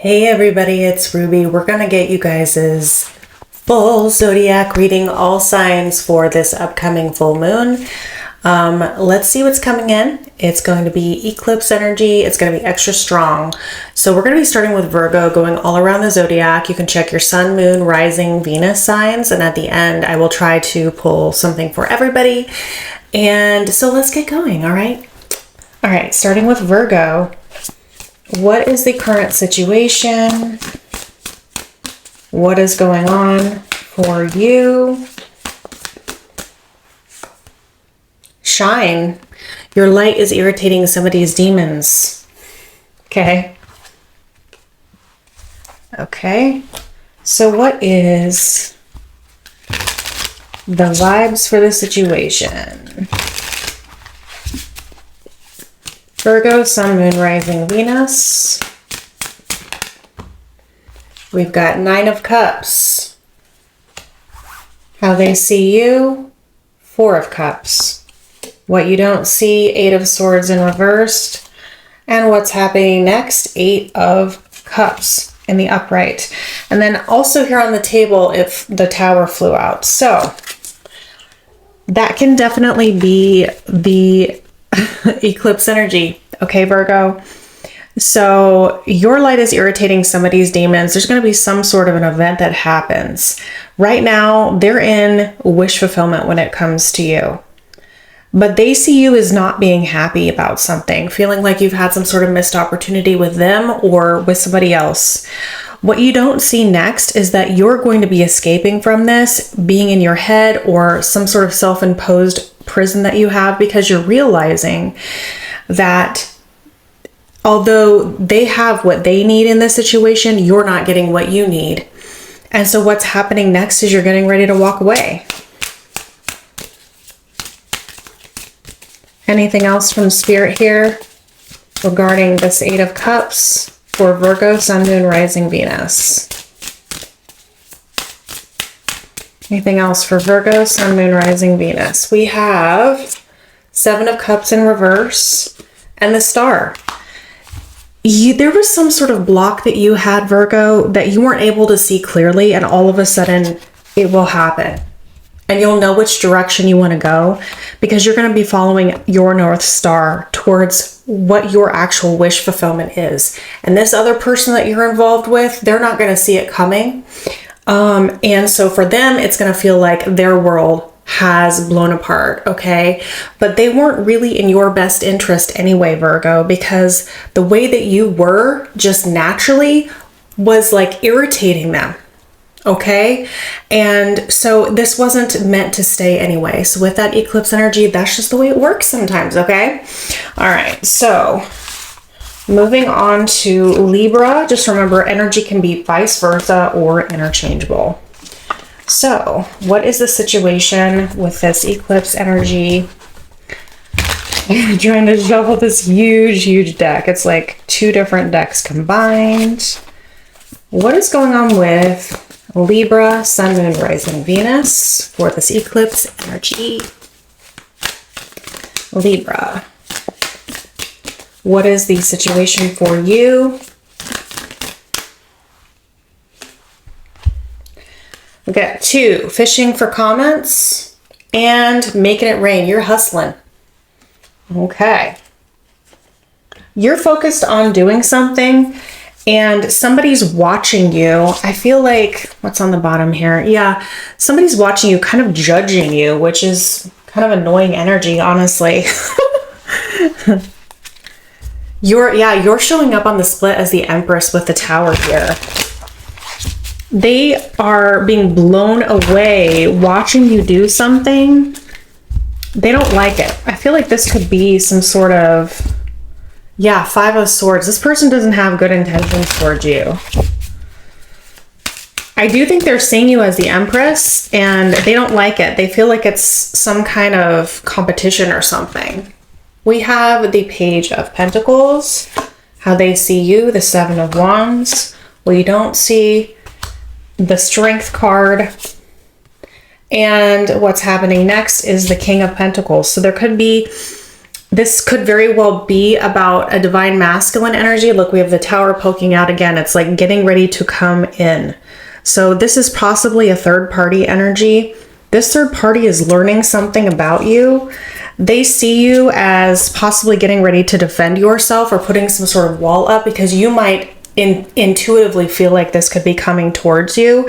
Hey everybody, it's Ruby. We're going to get you guys' full zodiac reading, all signs for this upcoming full moon. Let's see what's coming in. It's going to be eclipse energy. It's going to be extra strong. So we're going to be starting with Virgo, going all around the zodiac. You can check your sun, moon, rising, Venus signs. And at the end, I will try to pull something for everybody. And so let's get going, all right? All right, starting with Virgo. What is the current situation? What is going on for you? Shine. Your light is irritating somebody's demons. Okay. Okay. So what is the vibes for the situation? Virgo, sun, moon, rising, Venus. We've got 9 of Cups. How they see you, 4 of Cups. What you don't see, 8 of Swords in reversed. And what's happening next, 8 of Cups in the upright. And then also here on the table, if the Tower flew out. So that can definitely be the eclipse energy. Okay, Virgo. So your light is irritating somebody's demons. There's going to be some sort of an event that happens. Right now, they're in wish fulfillment when it comes to you. But they see you as not being happy about something, feeling like you've had some sort of missed opportunity with them or with somebody else. What you don't see next is that you're going to be escaping from this, being in your head or some sort of self-imposed prison that you have, because you're realizing that although they have what they need in this situation, you're not getting what you need. And so what's happening next is you're getting ready to walk away. Anything else from Spirit here regarding this 8 of Cups for Virgo, sun, moon, rising, Venus? Anything else for Virgo, sun, moon, rising, Venus? We have 7 of Cups in reverse and the Star. There was some sort of block that you had, Virgo, that you weren't able to see clearly, and all of a sudden it will happen. And you'll know which direction you want to go, because you're going to be following your North Star towards what your actual wish fulfillment is. And this other person that you're involved with, they're not going to see it coming. And so for them, it's going to feel like their world has blown apart, okay? But they weren't really in your best interest anyway, Virgo, because the way that you were just naturally was like irritating them, okay? And so this wasn't meant to stay anyway. So with that eclipse energy, that's just the way it works sometimes, okay? All right, so moving on to Libra. Just remember, energy can be vice versa or interchangeable. So what is the situation with this eclipse energy? I'm trying to shuffle this huge deck. It's like 2 different decks combined. What is going on with Libra, sun, moon, rising, Venus for this eclipse energy? Libra. What is the situation for you? We got 2, fishing for comments and making it rain. You're hustling. Okay. You're focused on doing something and somebody's watching you. I feel like, what's on the bottom here? Yeah, somebody's watching you, kind of judging you, which is kind of annoying energy, honestly. You're showing up on the split as the Empress with the Tower here. They are being blown away watching you do something. They don't like it. I feel like this could be some sort of, 5 of Swords. This person doesn't have good intentions towards you. I do think they're seeing you as the Empress and they don't like it. They feel like it's some kind of competition or something. We have the Page of Pentacles, how they see you, the 7 of Wands. Well, you don't see the Strength card. And what's happening next is the King of Pentacles. So there could be This could very well be about a divine masculine energy. Look, we have the Tower poking out again. It's like getting ready to come in. So this is possibly a third party energy. This third party is learning something about you. They see you as possibly getting ready to defend yourself or putting some sort of wall up, because you might intuitively feel like this could be coming towards you.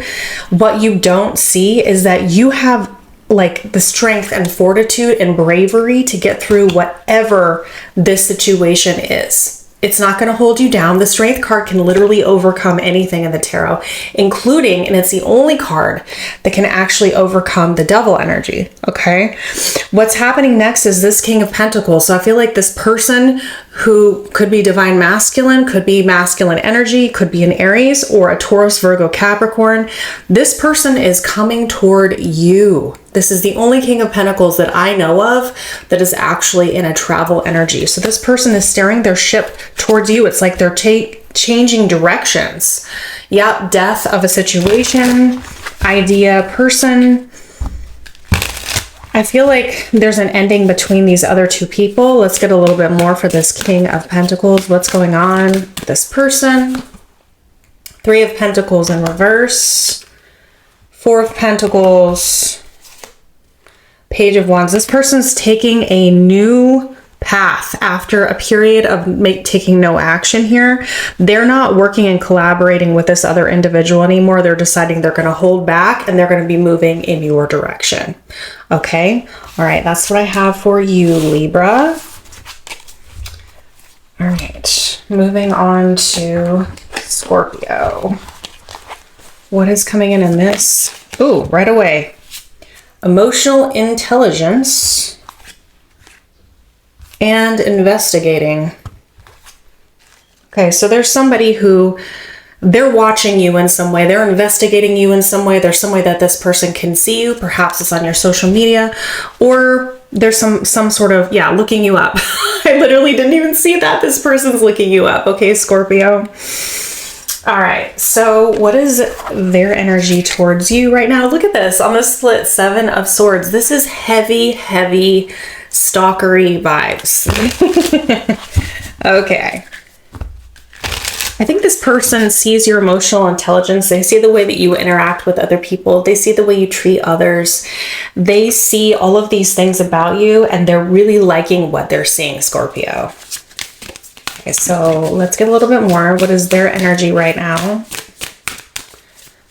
What you don't see is that you have like the strength and fortitude and bravery to get through whatever this situation is. It's not going to hold you down. The Strength card can literally overcome anything in the tarot, including, and it's the only card that can actually overcome the Devil energy, okay? What's happening next is this King of Pentacles. So I feel like this person who could be divine masculine, could be masculine energy, could be an Aries or a Taurus, Virgo, Capricorn. This person is coming toward you. This is the only King of Pentacles that I know of that is actually in a travel energy. So this person is steering their ship towards you. It's like they're changing directions. Yep, death of a situation, idea, person. I feel like there's an ending between these other two people. Let's get a little bit more for this King of Pentacles. What's going on with this person? Three of Pentacles in reverse. Four of Pentacles. Page of Wands. This person's taking a new path after a period of taking no action here. They're not working and collaborating with this other individual anymore. They're deciding they're going to hold back and they're going to be moving in your direction. Okay. All right. That's what I have for you, Libra. All right. Moving on to Scorpio. What is coming in this? Ooh, right away. Emotional intelligence and investigating. Okay, so there's somebody who they're watching you in some way. They're investigating you in some way. There's some way that this person can see you. Perhaps it's on your social media, or there's some sort of, yeah, looking you up. I literally didn't even see that. This person's looking you up. Okay, Scorpio. All right, so what is their energy towards you right now? Look at this on the split, Seven of Swords. This is heavy, heavy stalkery vibes. Okay. I think this person sees your emotional intelligence. They see the way that you interact with other people. They see the way you treat others. They see all of these things about you, and they're really liking what they're seeing, Scorpio. Okay, so let's get a little bit more. What is their energy right now?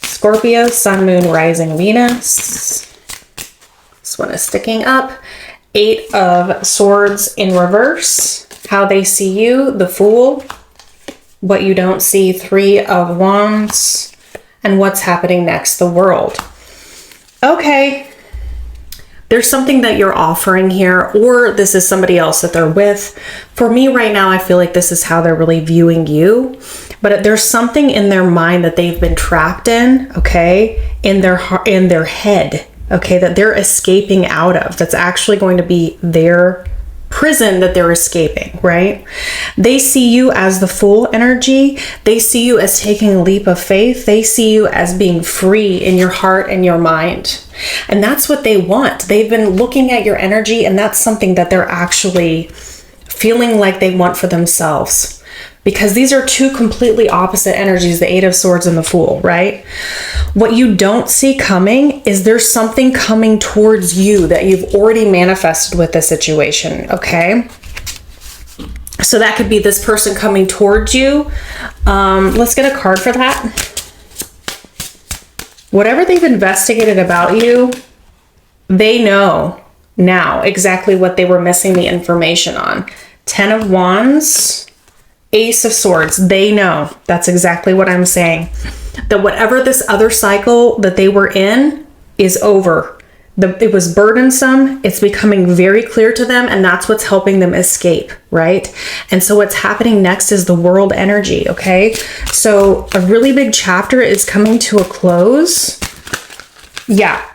Scorpio, Sun, Moon, Rising, Venus. This one is sticking up. Eight of Swords in reverse. How they see you, the Fool. What you don't see, Three of Wands. And what's happening next, the World. Okay. There's something that you're offering here, or this is somebody else that they're with. For me right now, I feel like this is how they're really viewing you. But there's something in their mind that they've been trapped in, okay, in their head, okay, that they're escaping out of. That's actually going to be their prison that they're escaping, right? They see you as the Fool energy. They see you as taking a leap of faith. They see you as being free in your heart and your mind. And that's what they want. They've been looking at your energy, and that's something that they're actually feeling like they want for themselves. Because these are two completely opposite energies, the Eight of Swords and the Fool, right? What you don't see coming is there's something coming towards you that you've already manifested with this situation, okay? So that could be this person coming towards you. Let's get a card for that. Whatever they've investigated about you, they know now exactly what they were missing the information on. Ten of Wands, Ace of Swords. They know. That's exactly what I'm saying. That whatever this other cycle that they were in is over. It was burdensome. It's becoming very clear to them, and that's what's helping them escape, right? And so what's happening next is the World energy, okay? So a really big chapter is coming to a close. Yeah.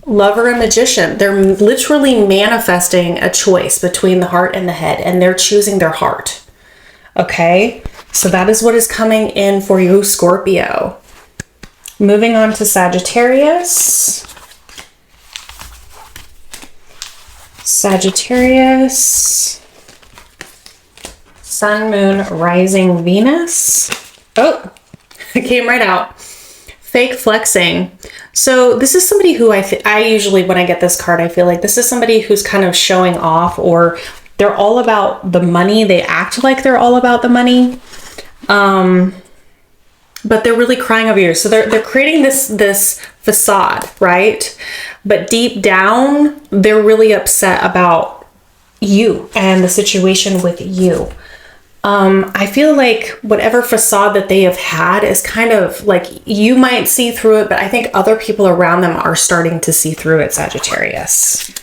Lover and Magician. They're literally manifesting a choice between the heart and the head, and they're choosing their heart. Okay, so that is what is coming in for you, Scorpio. Moving on to Sagittarius. Sagittarius, Sun, Moon, Rising, Venus. Oh, it came right out. Fake flexing. So this is somebody who I usually, when I get this card, I feel like this is somebody who's kind of showing off, or they're all about the money. They act like they're all about the money. But they're really crying over you. So they're creating this facade, right? But deep down, they're really upset about you and the situation with you. I feel like whatever facade that they have had is kind of like, you might see through it, but I think other people around them are starting to see through it, Sagittarius.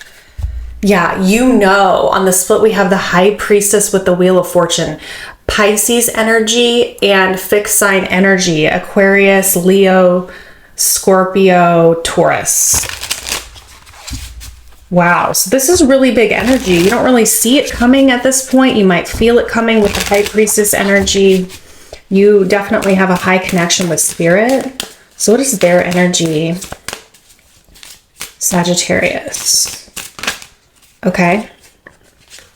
Yeah, you know, on the split, we have the High Priestess with the Wheel of Fortune, Pisces energy and fixed sign energy, Aquarius, Leo, Scorpio, Taurus. Wow, so this is really big energy. You don't really see it coming at this point. You might feel it coming with the High Priestess energy. You definitely have a high connection with spirit. So what is their energy? Sagittarius. Okay.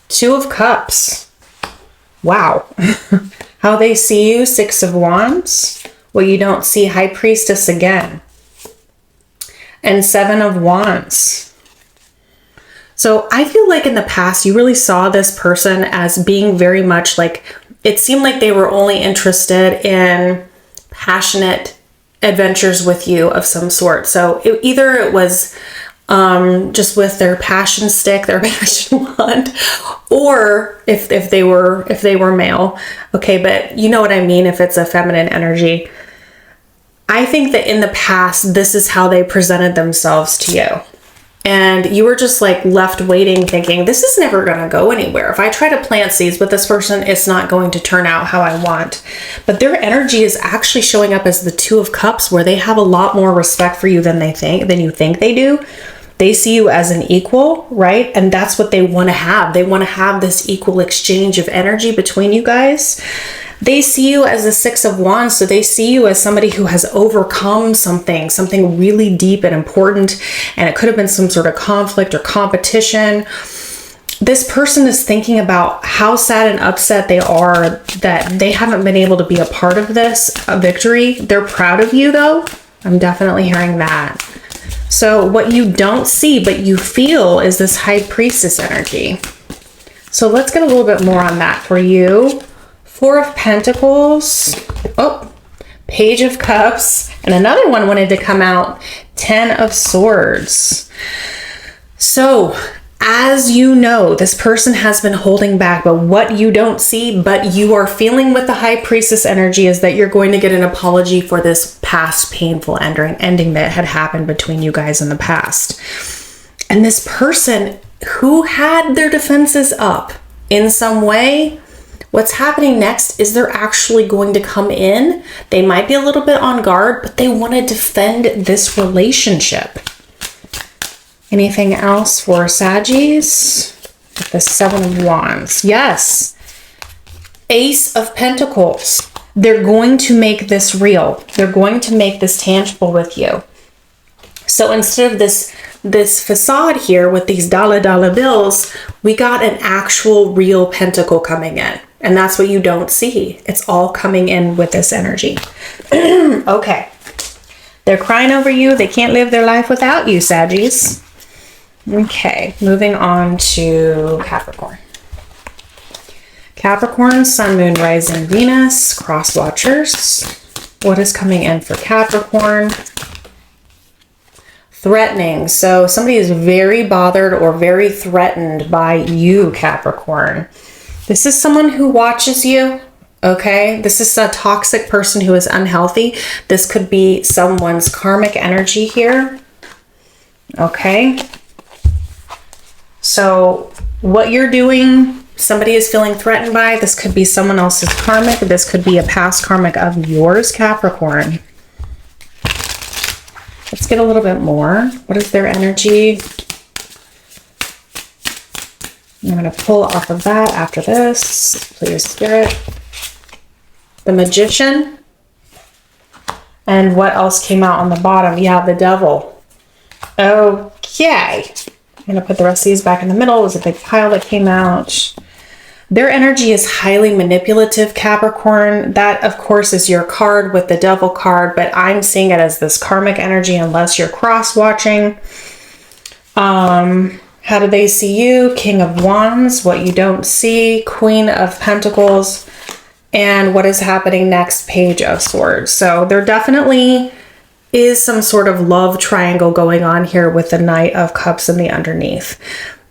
Two of Cups. Wow. How they see you, Six of Wands. Well, you don't see High Priestess again. And Seven of Wands. So I feel like in the past, you really saw this person as being very much like, it seemed like they were only interested in passionate adventures with you of some sort. So either it was just with their passion stick, their passion wand, or if they were male. Okay, but you know what I mean, if it's a feminine energy. I think that in the past, this is how they presented themselves to you. And you were just like left waiting, thinking, this is never going to go anywhere. If I try to plant seeds with this person, it's not going to turn out how I want. But their energy is actually showing up as the Two of Cups, where they have a lot more respect for you than you think they do. They see you as an equal, right? And that's what they want to have. They want to have this equal exchange of energy between you guys. They see you as a Six of Wands, so they see you as somebody who has overcome something really deep and important, and it could have been some sort of conflict or competition. This person is thinking about how sad and upset they are that they haven't been able to be a part of this victory. They're proud of you, though. I'm definitely hearing that. So what you don't see but you feel is this High Priestess energy. So let's get a little bit more on that for you. Four of Pentacles, oh, Page of Cups, and another one wanted to come out, Ten of Swords. So, as you know, this person has been holding back, but what you don't see, but you are feeling with the High Priestess energy is that you're going to get an apology for this past painful ending that had happened between you guys in the past. And this person who had their defenses up in some way, what's happening next is they're actually going to come in. They might be a little bit on guard, but they want to defend this relationship. Anything else for Saggies? With the Seven of Wands. Yes. Ace of Pentacles. They're going to make this real. They're going to make this tangible with you. So instead of this facade here with these dollar bills, we got an actual real pentacle coming in. And that's what you don't see. It's all coming in with this energy. Okay. They're crying over you. They can't live their life without you, Saggies. Okay, moving on to Capricorn. Capricorn, Sun, Moon, Rising, Venus, cross watchers. What is coming in for Capricorn? Threatening. So somebody is very bothered or very threatened by you, Capricorn. This is someone who watches you, okay? This is a toxic person who is unhealthy. This could be someone's karmic energy here, okay? So what you're doing, somebody is feeling threatened by. This could be someone else's karmic. This could be a past karmic of yours, Capricorn. Let's get a little bit more. What is their energy? I'm going to pull off of that after this. Please, Spirit. The Magician. And what else came out on the bottom? Yeah, the Devil. Okay. I'm going to put the rest of these back in the middle. It was a big pile that came out. Their energy is highly manipulative, Capricorn. That, of course, is your card with the Devil card, but I'm seeing it as this karmic energy unless you're cross-watching. How do they see you? King of Wands, what you don't see. Queen of Pentacles. And what is happening next? Page of Swords. So there definitely is some sort of love triangle going on here with the Knight of Cups in the underneath.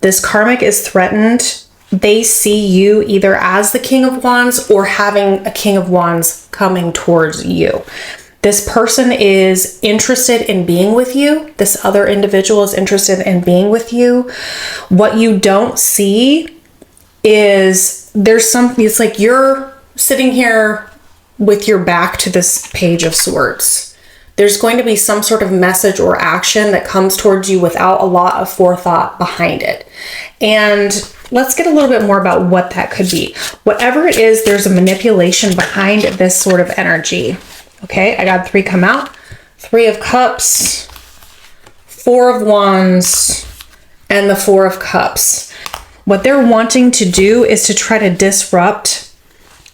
This karmic is threatened. They see you either as the King of Wands or having a King of Wands coming towards you. This person is interested in being with you. This other individual is interested in being with you. What you don't see is there's something, it's like you're sitting here with your back to this Page of Swords. There's going to be some sort of message or action that comes towards you without a lot of forethought behind it. And let's get a little bit more about what that could be. Whatever it is, there's a manipulation behind this sort of energy. Okay, I got 3 come out. 3 of Cups, 4 of Wands, and the 4 of Cups. What they're wanting to do is to try to disrupt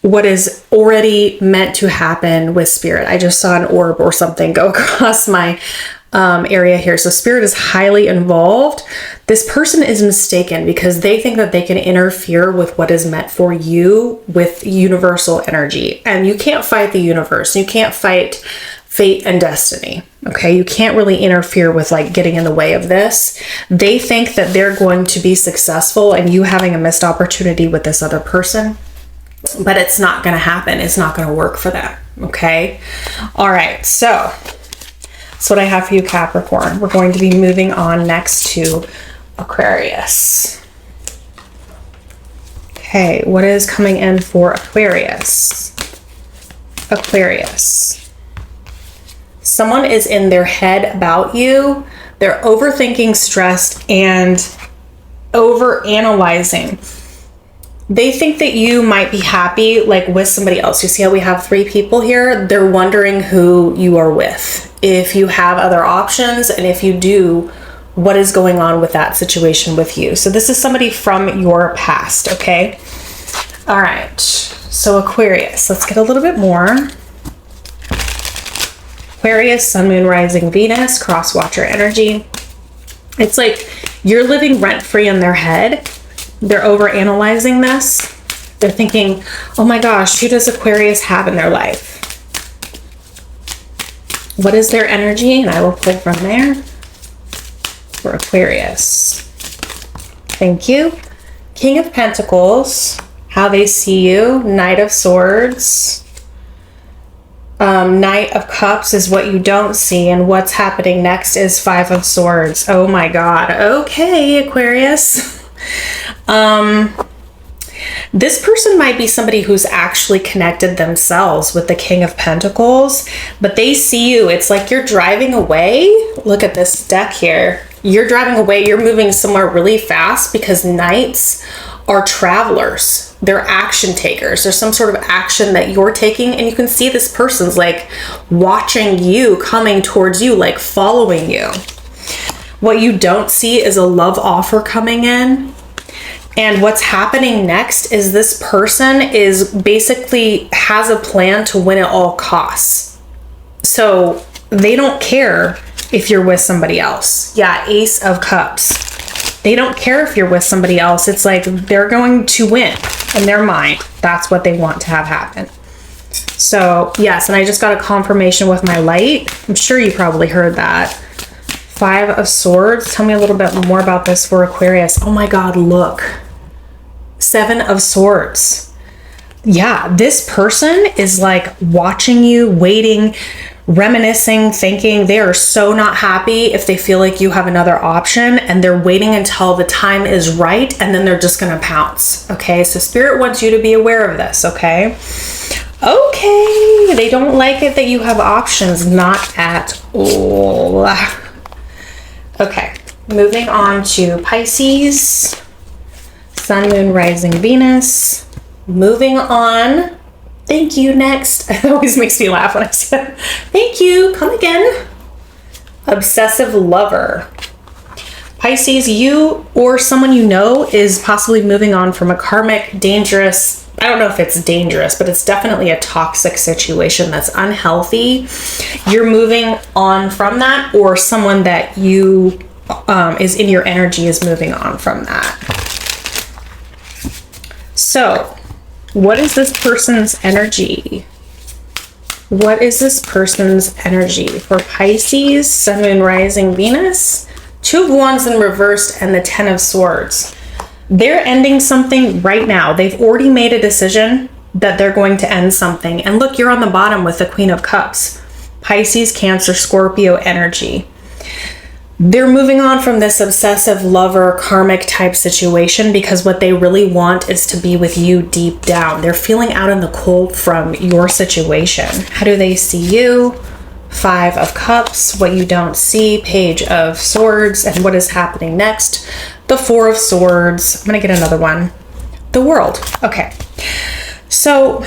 what is already meant to happen with Spirit. I just saw an orb or something go across my area here. So Spirit is highly involved. This person is mistaken because they think that they can interfere with what is meant for you with universal energy. And you can't fight the universe. You can't fight fate and destiny. Okay. You can't really interfere with like getting in the way of this. They think that they're going to be successful and you having a missed opportunity with this other person. But it's not going to happen. It's not going to work for them. Okay. All right. So that's what I have for you, Capricorn. We're going to be moving on next to Aquarius. Okay. What is coming in for Aquarius? Aquarius. Someone is in their head about you. They're overthinking, stressed, and overanalyzing. They think that you might be happy like with somebody else. You see how we have 3 people here? They're wondering who you are with, if you have other options, and if you do, what is going on with that situation with you. So this is somebody from your past, okay? All right, so Aquarius, let's get a little bit more. Aquarius, Sun, Moon, Rising, Venus, cross-watcher energy. It's like you're living rent-free in their head. They're over-analyzing this. They're thinking, oh my gosh, who does Aquarius have in their life? What is their energy? And I will pull from there for Aquarius. Thank you. King of Pentacles, how they see you. Knight of Swords. Knight of Cups is what you don't see. And what's happening next is 5 of Swords. Oh my God. Okay, Aquarius. This person might be somebody who's actually connected themselves with the King of Pentacles, but they see you. It's like you're driving away. Look at this deck here. You're driving away. You're moving somewhere really fast because knights are travelers. They're action takers. There's some sort of action that you're taking, and you can see this person's like watching you, coming towards you, like following you. What you don't see is a love offer coming in. And what's happening next is this person is basically has a plan to win at all costs. So they don't care if you're with somebody else. Yeah, Ace of Cups. They don't care if you're with somebody else. It's like they're going to win in their mind. That's what they want to have happen. So yes, and I just got a confirmation with my light. I'm sure you probably heard that. 5 of Swords. Tell me a little bit more about this for Aquarius. Oh my God, look. 7 of Swords. Yeah, this person is like watching you, waiting, reminiscing, thinking. They are so not happy if they feel like you have another option, and they're waiting until the time is right, and then they're just going to pounce. Okay, so Spirit wants you to be aware of this, okay? Okay, they don't like it that you have options. Not at all. Okay, moving on to Pisces, Sun, Moon, Rising, Venus. Moving on. Thank you, next. It always makes me laugh when I say that. Thank you, come again. Obsessive lover. Pisces, you or someone you know is possibly moving on from a karmic, dangerous, I don't know if it's dangerous, but it's definitely a toxic situation that's unhealthy. You're moving on from that, or someone that you is in your energy is moving on from that. So, what is this person's energy? What is this person's energy for Pisces, Sun, Moon, Rising, Venus? Two of Wands in reversed and the Ten of Swords. They're ending something right now. They've already made a decision that they're going to end something. And look, you're on the bottom with the Queen of Cups. Pisces, Cancer, Scorpio energy. They're moving on from this obsessive lover karmic type situation because what they really want is to be with you deep down. They're feeling out in the cold from your situation. How do they see you? Five of Cups, what you don't see, Page of Swords, and what is happening next? The Four of Swords. I'm going to get another one. The World. Okay. So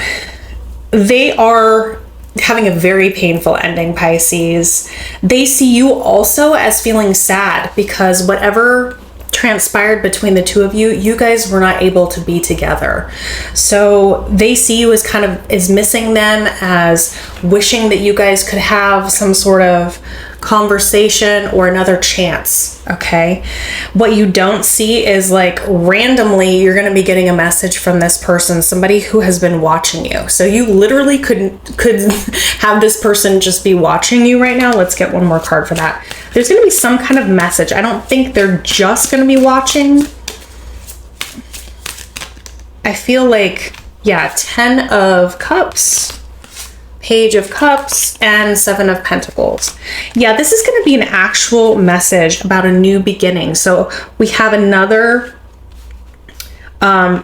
they are having a very painful ending, Pisces. They see you also as feeling sad because whatever transpired between the two of you, you guys were not able to be together. So they see you as kind of as missing them, as wishing that you guys could have some sort of conversation or another chance. Okay. What you don't see is like randomly you're going to be getting a message from this person, somebody who has been watching you. So you literally could have this person just be watching you right now. Let's get one more card for that. There's going to be some kind of message. I don't think they're just going to be watching. I feel like, yeah, 10 of Cups, Page of Cups, and 7 of Pentacles. Yeah, this is going to be an actual message about a new beginning. So we have another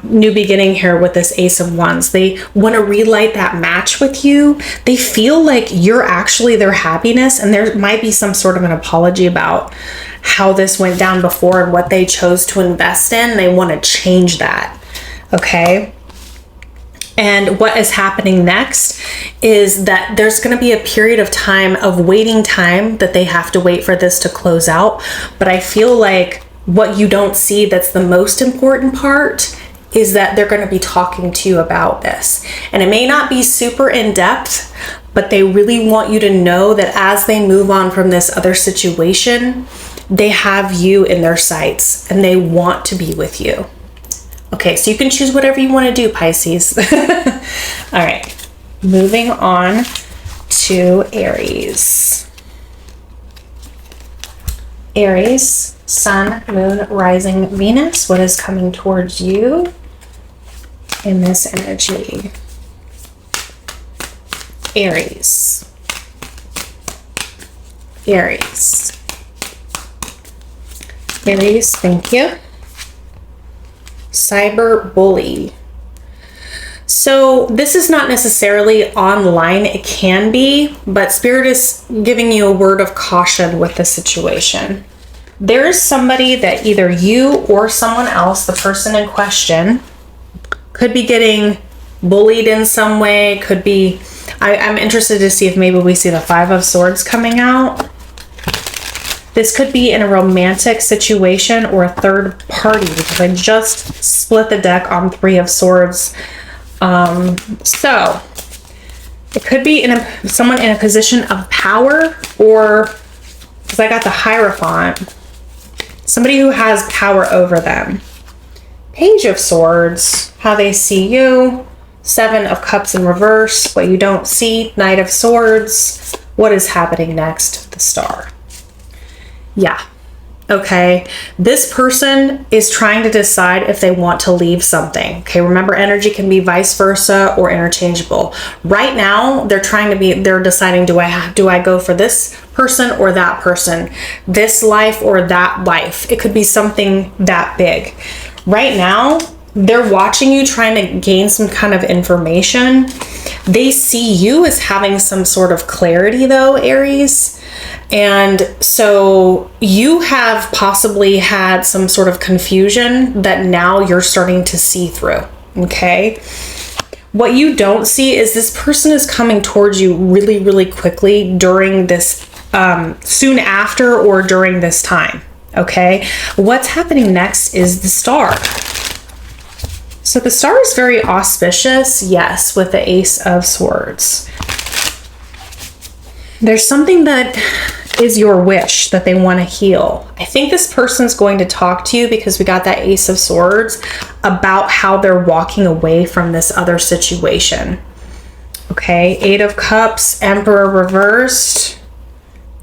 new beginning here with this Ace of Wands. They want to relight that match with you. They feel like you're actually their happiness, and there might be some sort of an apology about how this went down before and what they chose to invest in. They want to change that. Okay. And what is happening next is that there's going to be a period of time of waiting time that they have to wait for this to close out. But I feel like what you don't see that's the most important part is that they're going to be talking to you about this. And it may not be super in depth, but they really want you to know that as they move on from this other situation, they have you in their sights and they want to be with you. Okay, so you can choose whatever you want to do, Pisces. All right, moving on to Aries. Aries, Sun, Moon, Rising, Venus. What is coming towards you in this energy? Aries. Aries. Aries, thank you. Cyber bully. So this is not necessarily online. It can be, but Spirit is giving you a word of caution with the situation. There is somebody that either you or someone else, the person in question, could be getting bullied in some way. Could be, I'm interested to see if maybe we see the Five of Swords coming out. This could be in a romantic situation or a third party because I just split the deck on Three of Swords. So it could be someone in a position of power, or because I got the Hierophant, somebody who has power over them. Page of Swords, how they see you. 7 of Cups in reverse, what you don't see. Knight of Swords, what is happening next? The Star. Yeah. Okay. This person is trying to decide if they want to leave something. Okay. Remember, energy can be vice versa or interchangeable. Right now, they're deciding, do I go for this person or that person? This life or that life? It could be something that big. Right now, they're watching you trying to gain some kind of information. They see you as having some sort of clarity though, Aries. And so you have possibly had some sort of confusion that now you're starting to see through. Okay. What you don't see is this person is coming towards you really, really quickly during this, soon after or during this time. Okay, what's happening next is the star. So the star is very auspicious, yes, with the Ace of Swords. There's something that is your wish that they want to heal. I think this person's going to talk to you, because we got that Ace of Swords, about how they're walking away from this other situation. Okay, Eight of Cups, Emperor reversed,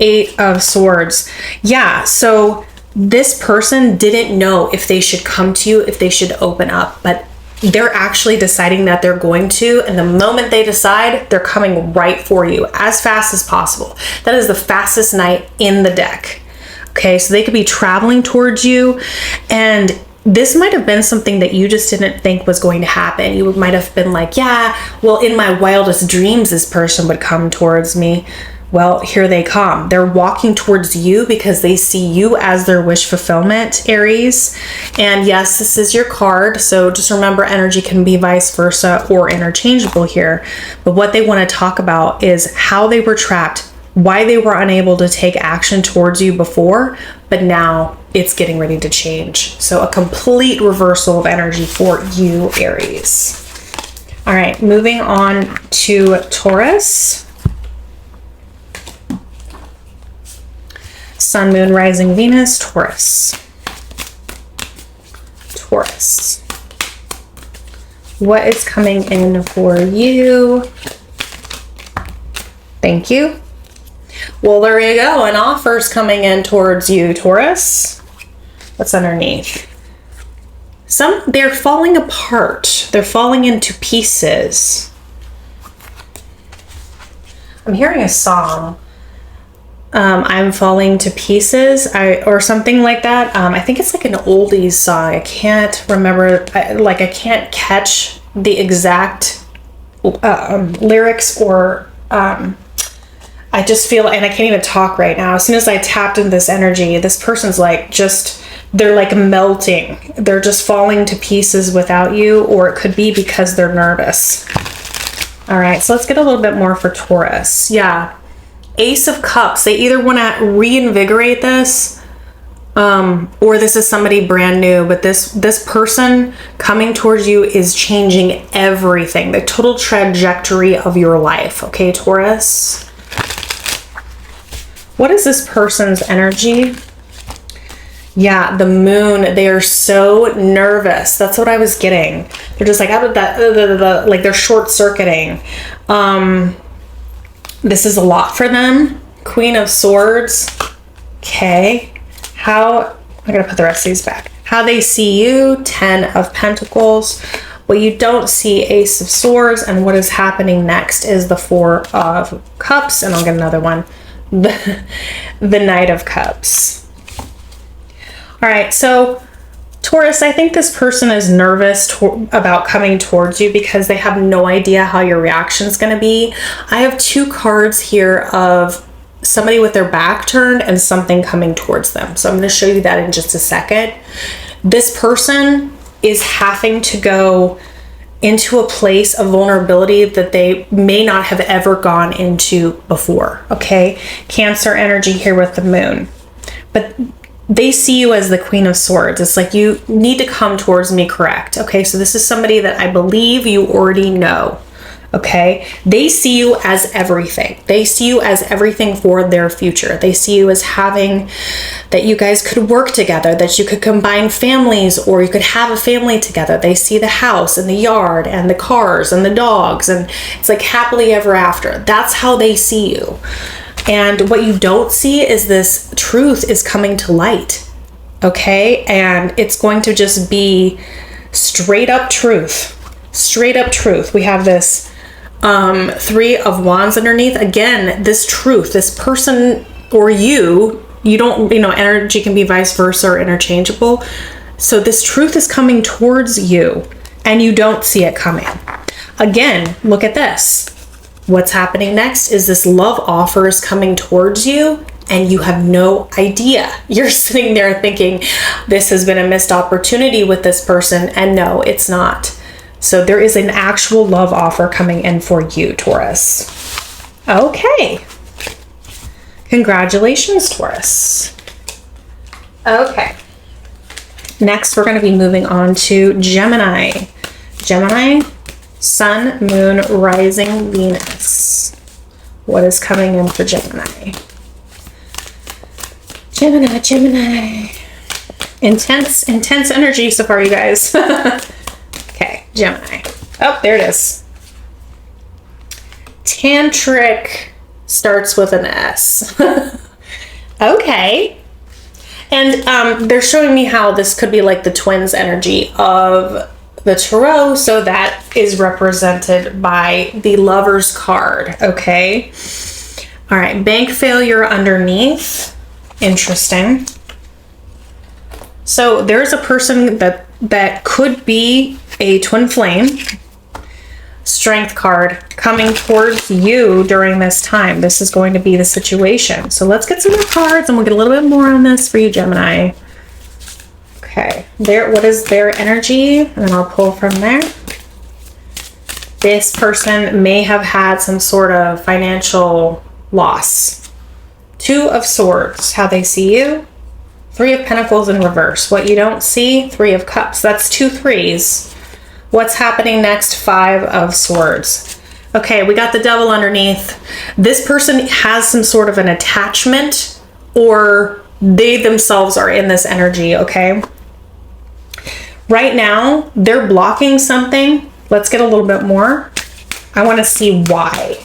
Eight of Swords. Yeah, so this person didn't know if they should come to you, if they should open up, but they're actually deciding that they're going to, and the moment they decide, they're coming right for you as fast as possible. That is the fastest knight in the deck. Okay, so they could be traveling towards you, and this might have been something that you just didn't think was going to happen. You might have been like, yeah, well, in my wildest dreams, this person would come towards me. Well, here they come. They're walking towards you because they see you as their wish fulfillment, Aries. And yes, this is your card. So just remember, energy can be vice versa or interchangeable here. But what they want to talk about is how they were trapped, why they were unable to take action towards you before, but now it's getting ready to change. So a complete reversal of energy for you, Aries. All right, moving on to Taurus. Sun, Moon, Rising, Venus, Taurus. Taurus. What is coming in for you? Thank you. Well, there you go. An offer's coming in towards you, Taurus. What's underneath? They're falling apart. They're falling into pieces. I'm hearing a song. I'm falling to pieces, or something like that. I think it's like an oldies song. I can't remember, I can't catch the exact lyrics, or I just feel, and I can't even talk right now. As soon as I tapped into this energy, this person's like they're like melting. They're just falling to pieces without you, or it could be because they're nervous. All right, so let's get a little bit more for Taurus. Yeah. Ace of Cups, they either want to reinvigorate this, or this is somebody brand new, but this person coming towards you is changing everything, the total trajectory of your life. Okay, Taurus. What is this person's energy? Yeah, the Moon, they are so nervous. That's what I was getting. They're just like, like they're short-circuiting. This is a lot for them. Queen of Swords. Okay. I gotta put the rest of these back. How they see you. 10 of Pentacles. What you don't see, Ace of Swords. And what is happening next is the 4 of Cups. And I'll get another one. The Knight of Cups. All right. So Taurus, I think this person is nervous about coming towards you because they have no idea how your reaction is going to be. I have 2 cards here of somebody with their back turned and something coming towards them. So I'm going to show you that in just a second. This person is having to go into a place of vulnerability that they may not have ever gone into before. Okay, Cancer energy here with the Moon. But they see you as the Queen of Swords. It's like, you need to come towards me, correct? Okay, so this is somebody that I believe you already know. Okay, they see you as everything. They see you as everything for their future. They see you as having, that you guys could work together, that you could combine families, or you could have a family together. They see the house and the yard and the cars and the dogs, and it's like happily ever after. That's how they see you. And what you don't see is this truth is coming to light. Okay, and it's going to just be straight up truth. Straight up truth. We have this 3 of Wands underneath. Again, this truth, this person or you don't, energy can be vice versa or interchangeable. So this truth is coming towards you and you don't see it coming. Again, look at this. What's happening next is this love offer is coming towards you and you have no idea. You're sitting there thinking this has been a missed opportunity with this person, and no, it's not. So there is an actual love offer coming in for you, Taurus. Okay. Congratulations, Taurus. Okay. Next, we're going to be moving on to Gemini. Gemini, Sun, Moon, Rising, Venus. What is coming in for Gemini? Gemini. Intense energy so far, you guys. Okay, Gemini. Oh, there it is. Tantric starts with an S. Okay. And they're showing me how this could be like the twins energy of the tarot. So that is represented by the Lover's card. Okay. All right. Bank failure underneath. Interesting. So there's a person that could be a twin flame. Strength card coming towards you during this time. This is going to be the situation. So let's get some more cards and we'll get a little bit more on this for you, Gemini. Okay, what is their energy? And then I'll pull from there. This person may have had some sort of financial loss. Two of Swords, how they see you. Three of Pentacles in reverse. What you don't see, Three of Cups. That's 2 3s. What's happening next? 5 of Swords. Okay, we got the Devil underneath. This person has some sort of an attachment, or they themselves are in this energy, okay? Right now, they're blocking something. Let's get a little bit more. I want to see why.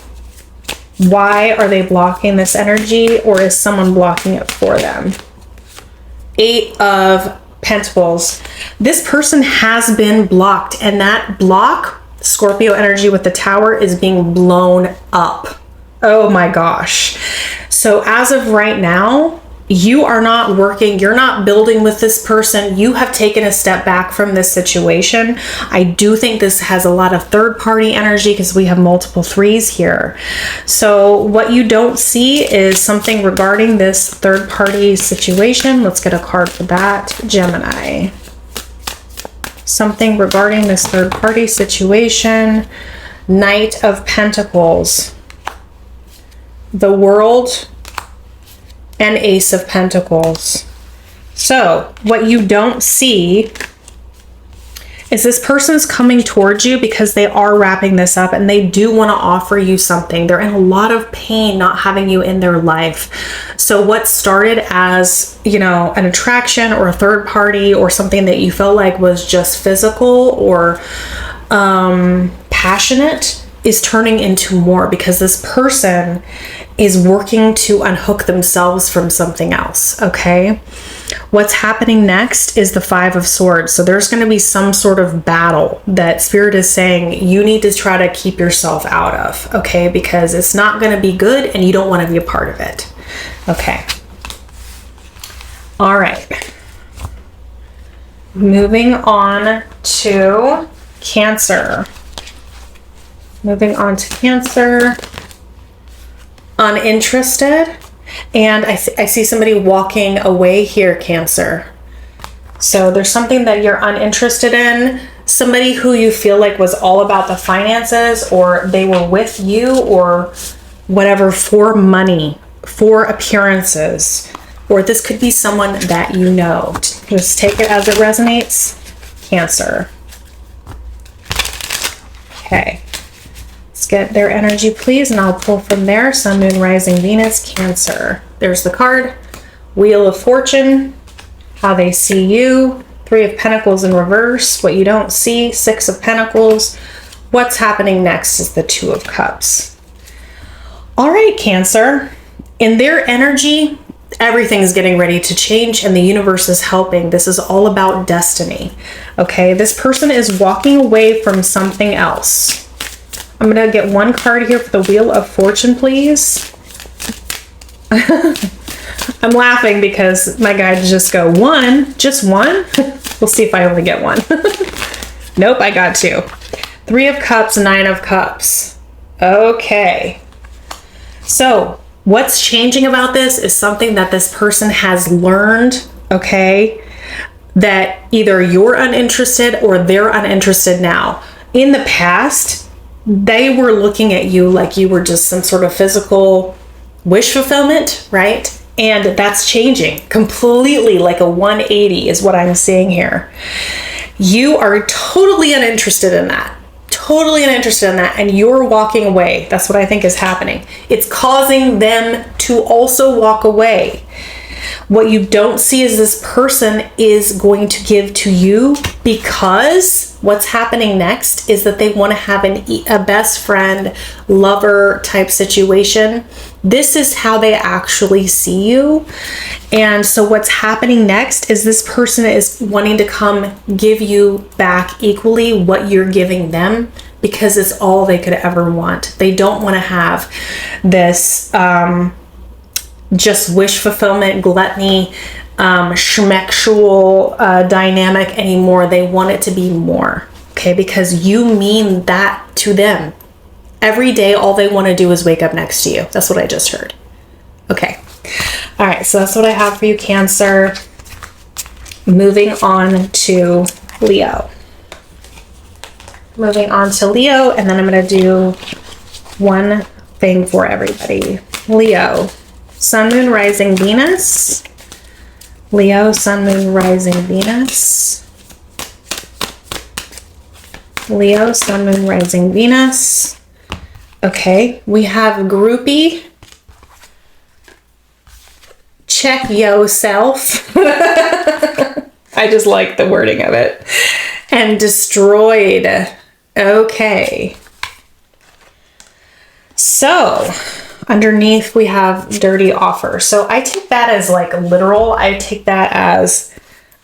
Why are they blocking this energy, or is someone blocking it for them? 8 of Pentacles. This person has been blocked, and that block, Scorpio energy with the Tower, is being blown up. Oh my gosh. So as of right now, you are not working, you're not building with this person. You have taken a step back from this situation. I do think this has a lot of third party energy because we have multiple 3s here. So what you don't see is something regarding this third party situation. Let's get a card for that. Gemini. Something regarding this third party situation. Knight of Pentacles. The World. And Ace of Pentacles. So what you don't see is this person's coming towards you because they are wrapping this up and they do want to offer you something. They're in a lot of pain not having you in their life. So what started as, you know, an attraction or a third party or something that you felt like was just physical or passionate is turning into more because this person is working to unhook themselves from something else, okay? What's happening next is the 5 of Swords. So there's going to be some sort of battle that Spirit is saying you need to try to keep yourself out of, okay? Because it's not going to be good and you don't want to be a part of it, okay? All right. Moving on to Cancer. Moving on to Cancer. Uninterested, and I see somebody walking away here, Cancer. So there's something that you're uninterested in, somebody who you feel like was all about the finances, or they were with you or whatever for money, for appearances, or this could be someone that you know. Just take it as it resonates, Cancer. Okay. Get their energy, please, and I'll pull from there. Sun, Moon, Rising, Venus, Cancer. There's the card. Wheel of Fortune, how they see you. 3 of Pentacles in reverse, what you don't see. 6 of Pentacles. What's happening next is the 2 of Cups. All right, Cancer. In their energy, everything's getting ready to change and the universe is helping. This is all about destiny. Okay, this person is walking away from something else. I'm going to get one card here for the Wheel of Fortune, please. I'm laughing because my guides just go, one? Just one? We'll see if I only get one. Nope, I got 2. 3 of Cups, 9 of Cups. Okay. So what's changing about this is something that this person has learned, okay? That either you're uninterested or they're uninterested now. In the past, they were looking at you like you were just some sort of physical wish fulfillment, right? And that's changing completely, like a 180 is what I'm seeing here. You are totally uninterested in that. Totally uninterested in that, and you're walking away. That's what I think is happening. It's causing them to also walk away. What you don't see is this person is going to give to you, because what's happening next is that they want to have a best friend, lover type situation. This is how they actually see you. And so what's happening next is this person is wanting to come give you back equally what you're giving them, because it's all they could ever want. They don't want to have this just wish fulfillment, gluttony, schmexual dynamic anymore. They want it to be more, okay? Because you mean that to them. Every day, all they want to do is wake up next to you. That's what I just heard. Okay. All right, so that's what I have for you, Cancer. Moving on to Leo. Moving on to Leo, and then I'm going to do one thing for everybody. Leo, Sun, Moon, Rising, Venus. Leo, Sun, Moon, Rising, Venus. Leo, Sun, Moon, Rising, Venus. Okay, we have groupie. Check yourself. I just like the wording of it. And destroyed. Okay. So, underneath we have dirty offer. So I take that as like literal. I take that as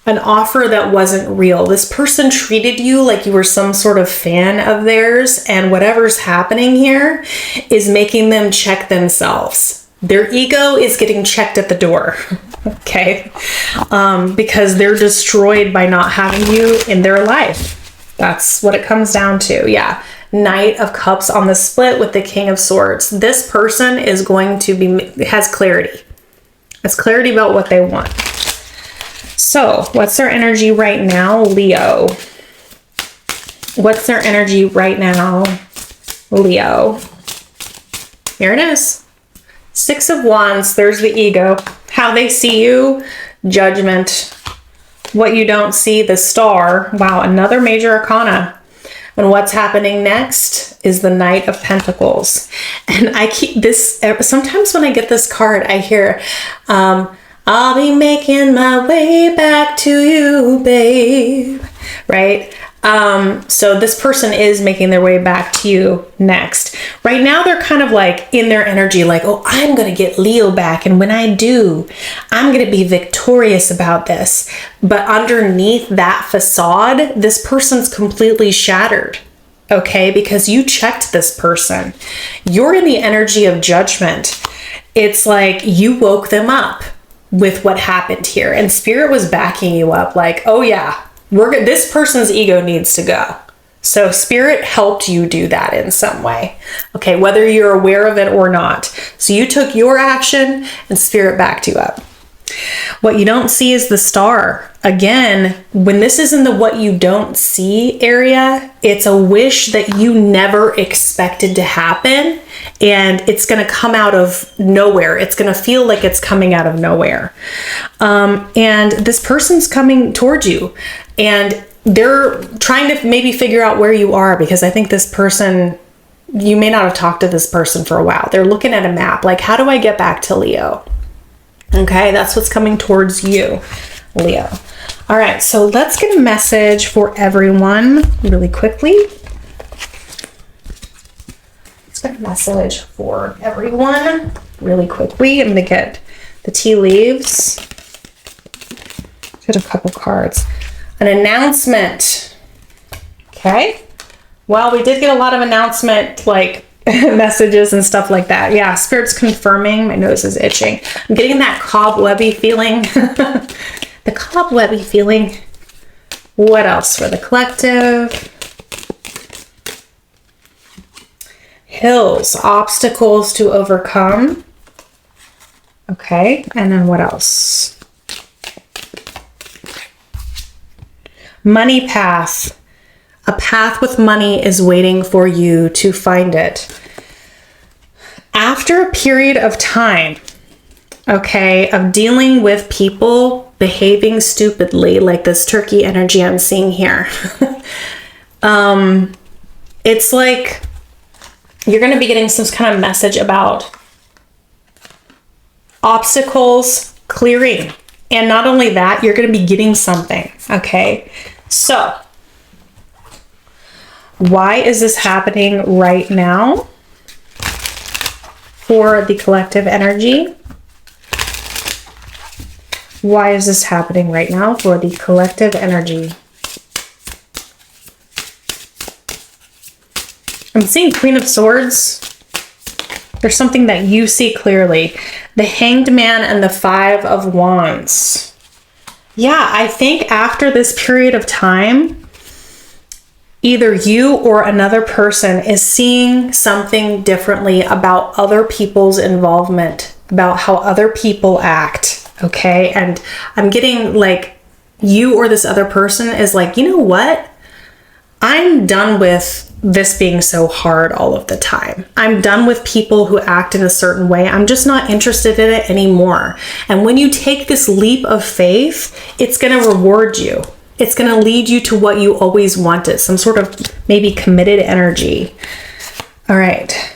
an offer that wasn't real. This person treated you like you were some sort of fan of theirs, and whatever's happening here is making them check themselves. Their ego is getting checked at the door, okay? Because they're destroyed by not having you in their life. That's what it comes down to, yeah. Knight of Cups on the split with the King of Swords. This person is going to be, has clarity. Has clarity about what they want. So, what's their energy right now, Leo? What's their energy right now, Leo? Here it is. Six of Wands, there's the ego. How they see you, judgment. What you don't see, the Star. Wow, another major arcana. And what's happening next is the Knight of Pentacles. And I keep this, sometimes when I get this card, I hear, I'll be making my way back to you, babe. Right? So this person is making their way back to you next. Right now, they're kind of like in their energy, like, oh, I'm going to get Leo back. And when I do, I'm going to be victorious about this. But underneath that facade, this person's completely shattered. Okay? Because you checked this person. You're in the energy of judgment. It's like you woke them up with what happened here. And Spirit was backing you up like, oh yeah, this person's ego needs to go. So Spirit helped you do that in some way. Okay, whether you're aware of it or not. So you took your action and Spirit backed you up. What you don't see is the Star. Again, when this is in the what you don't see area, it's a wish that you never expected to happen. And it's going to come out of nowhere. It's going to feel like it's coming out of nowhere. And this person's coming towards you. And they're trying to maybe figure out where you are, because I think this person, you may not have talked to this person for a while. They're looking at a map, like, how do I get back to Leo? Okay, that's what's coming towards you, Leo. All right, so let's get a message for everyone really quickly. Let's get a message for everyone really quickly. I'm going to get the tea leaves. Get a couple cards. An announcement. Okay. Well, we did get a lot of announcement, like, messages and stuff like that. Yeah, Spirit's confirming. My nose is itching. I'm getting that cobwebby feeling. The cobwebby feeling. What else for the collective? Hills, obstacles to overcome. Okay, and then what else? Money path. A path with money is waiting for you to find it. After a period of time, okay, of dealing with people behaving stupidly, like this turkey energy I'm seeing here. It's like you're going to be getting some kind of message about obstacles clearing. And not only that, you're going to be getting something, okay? So, why is this happening right now for the collective energy? Why is this happening right now for the collective energy? I'm seeing Queen of Swords. There's something that you see clearly. The Hanged Man and the Five of Wands. Yeah, I think after this period of time, either you or another person is seeing something differently about other people's involvement, about how other people act, okay? And I'm getting like you or this other person is like, you know what? I'm done with this being so hard all of the time. I'm done with people who act in a certain way. I'm just not interested in it anymore. And when you take this leap of faith, it's going to reward you. It's going to lead you to what you always wanted, some sort of maybe committed energy. All right.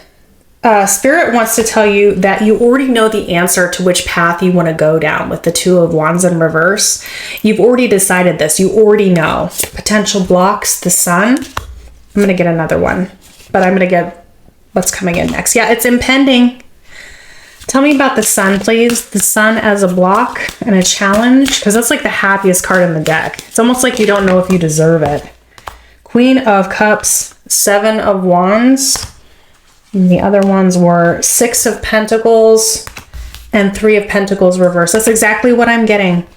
Spirit wants to tell you that you already know the answer to which path you want to go down with the Two of Wands in reverse. You've already decided this. You already know. Potential blocks, the Sun. I'm going to get another one, but I'm going to get what's coming in next. Yeah, it's impending. Tell me about the Sun, please. The Sun as a block and a challenge, because that's like the happiest card in the deck. It's almost like you don't know if you deserve it. Queen of Cups, Seven of Wands. And the other ones were Six of Pentacles and Three of Pentacles reverse. That's exactly what I'm getting.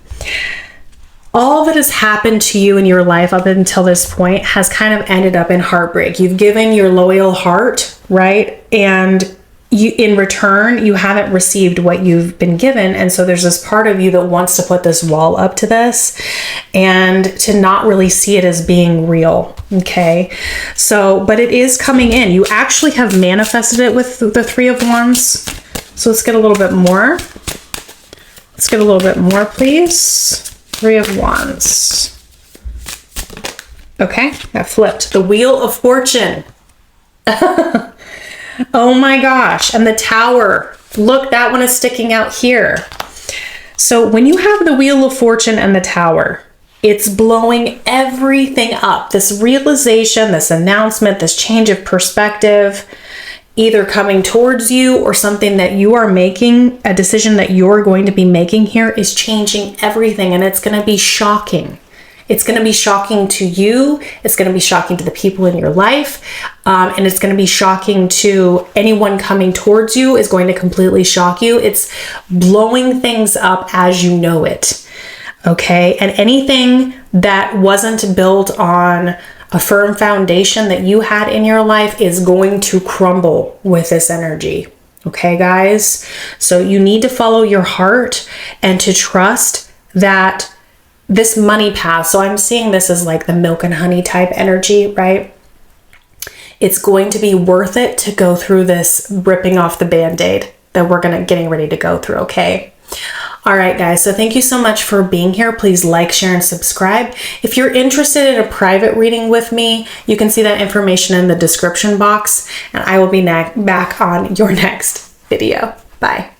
All that has happened to you in your life up until this point has kind of ended up in heartbreak. You've given your loyal heart, right? And you, in return, you haven't received what you've been given. And so there's this part of you that wants to put this wall up to this and to not really see it as being real. Okay. So, but it is coming in. You actually have manifested it with the Three of Wands. So let's get a little bit more. Let's get a little bit more, please. Three of Wands. Okay, that flipped. The Wheel of Fortune. Oh my gosh. And the Tower. Look, that one is sticking out here. So when you have the Wheel of Fortune and the Tower, it's blowing everything up. This realization, this announcement, this change of perspective, either coming towards you or something that you are making, a decision that you're going to be making here is changing everything, and it's going to be shocking. It's going to be shocking to you. It's going to be shocking to the people in your life. And it's going to be shocking to anyone coming towards you is going to completely shock you. It's blowing things up as you know it. Okay. And anything that wasn't built on a firm foundation that you had in your life is going to crumble with this energy. Okay, guys? So you need to follow your heart and to trust that this money path, so I'm seeing this as like the milk and honey type energy, right? It's going to be worth it to go through this ripping off the band-aid that we're getting ready to go through, okay? All right, guys, so thank you so much for being here. Please like, share, and subscribe. If you're interested in a private reading with me, you can see that information in the description box, and I will be back on your next video. Bye.